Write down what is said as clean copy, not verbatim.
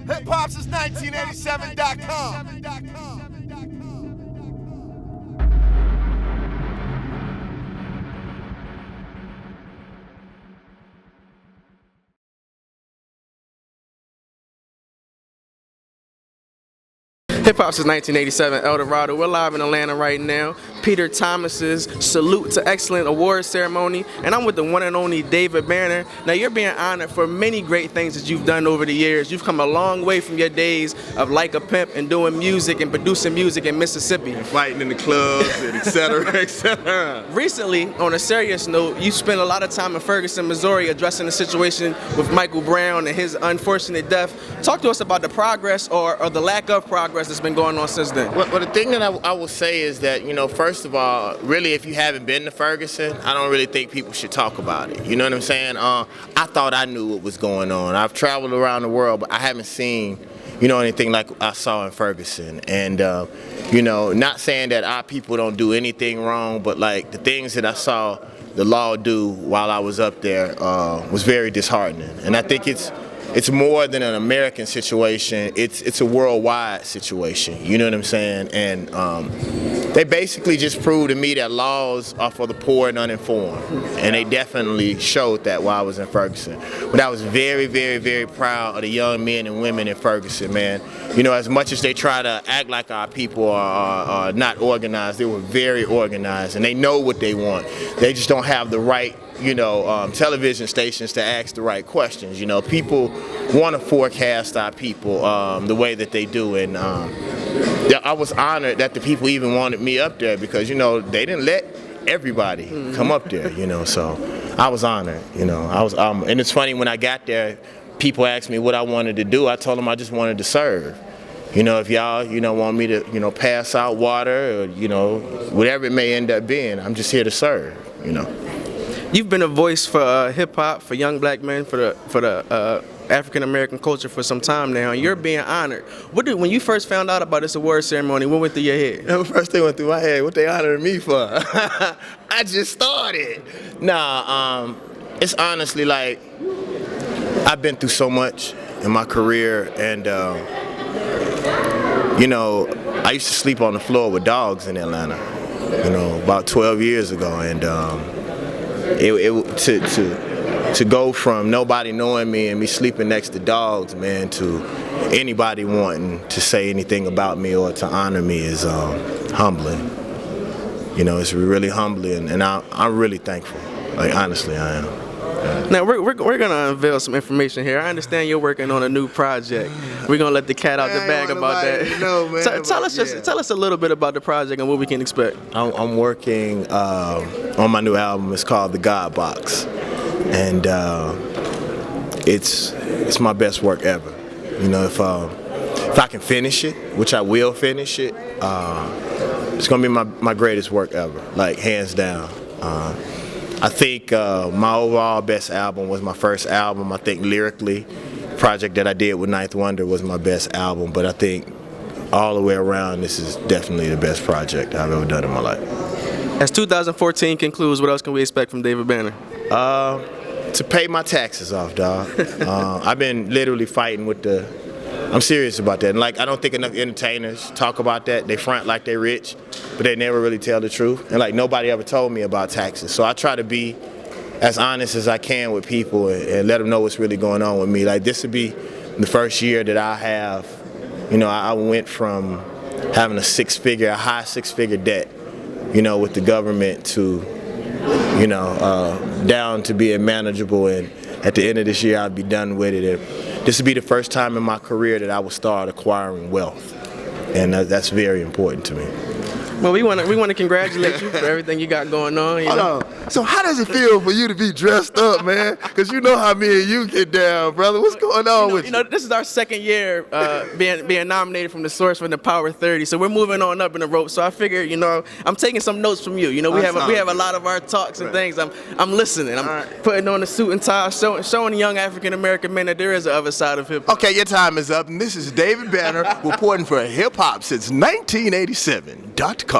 HHH1987.com. Hip Hop since 1987, Eldorado. We're live in Atlanta right now. Peter Thomas's Salute to Excellent Award ceremony, and I'm with the one and only David Banner. Now, you're being honored for many great things that you've done over the years. You've come a long way from your days of Like a Pimp and doing music and producing music in Mississippi. And fighting in the clubs, and et cetera, et cetera. Recently, on a serious note, you spent a lot of time in Ferguson, Missouri, addressing the situation with Michael Brown and his unfortunate death. Talk to us about the progress or the lack of progress that's been going on since then. Well, the thing that I will say is that, you know, first of all, really, if you haven't been to Ferguson, I don't really think people should talk about it. You know what I'm saying? I thought I knew what was going on. I've traveled around the world, but I haven't seen, you know, anything like I saw in Ferguson. And, you know, not saying that our people don't do anything wrong, but like the things that I saw the law do while I was up there was very disheartening. And I think it's more than an American situation. It's a worldwide situation. You know what I'm saying? And they basically just proved to me that laws are for the poor and uninformed. And they definitely showed that while I was in Ferguson. But I was very, very, very proud of the young men and women in Ferguson, man. You know, as much as they try to act like our people are not organized, they were very organized, and they know what they want. They just don't have the right, you know, television stations to ask the right questions. You know, people want to forecast our people the way that they do, and I was honored that the people even wanted me up there because, you know, they didn't let everybody come up there, you know, so I was honored, you know. And it's funny, when I got there, people asked me what I wanted to do. I told them I just wanted to serve. You know, if y'all, you know, want me to, you know, pass out water or, you know, whatever it may end up being, I'm just here to serve, you know. You've been a voice for hip hop, for young black men, for the African American culture for some time now, and you're being honored. When you first found out about this award ceremony, what went through your head? The first thing went through my head, what they honoring me for? I just started. Nah, it's honestly like, I've been through so much in my career, and you know, I used to sleep on the floor with dogs in Atlanta, you know, about 12 years ago, and to go from nobody knowing me and me sleeping next to dogs, man, to anybody wanting to say anything about me or to honor me is humbling. You know, it's really humbling, and I'm really thankful. Like, honestly, I am. Now, we're going to unveil some information here. I understand you're working on a new project. We're going to let the cat out the bag about that. No, man, tell us a little bit about the project and what we can expect. I'm working on my new album. It's called The God Box. And it's my best work ever. You know, if I can finish it, which I will finish it, it's going to be my greatest work ever, like hands down. I think my overall best album was my first album. I think lyrically, the project that I did with Ninth Wonder was my best album, but I think all the way around, this is definitely the best project I've ever done in my life. As 2014 concludes, what else can we expect from David Banner? To pay my taxes off, dog. I've been literally fighting with I'm serious about that. And like, I don't think enough entertainers talk about that. They front like they're rich, but they never really tell the truth. And like, nobody ever told me about taxes. So I try to be as honest as I can with people and let them know what's really going on with me. Like, this would be the first year that I have, you know, I went from having a high six-figure debt, you know, with the government to, you know, down to being manageable, and at the end of this year I'll be done with it. And this will be the first time in my career that I will start acquiring wealth, and that's very important to me. Well, we want to congratulate you for everything you got going on. Hold on. So how does it feel for you to be dressed up, man? Because you know how me and you get down, brother. What's going on with you? You know, this is our second year being nominated from the Source for the Power 30. So we're moving on up in the ropes. So I figured, you know, I'm taking some notes from you. You know, we have a lot of our talks and things. I'm listening. I'm putting on a suit and tie, showing young African American men that there is a other side of hip hop. Okay, your time is up, and this is David Banner reporting for Hip Hop since 1987.com.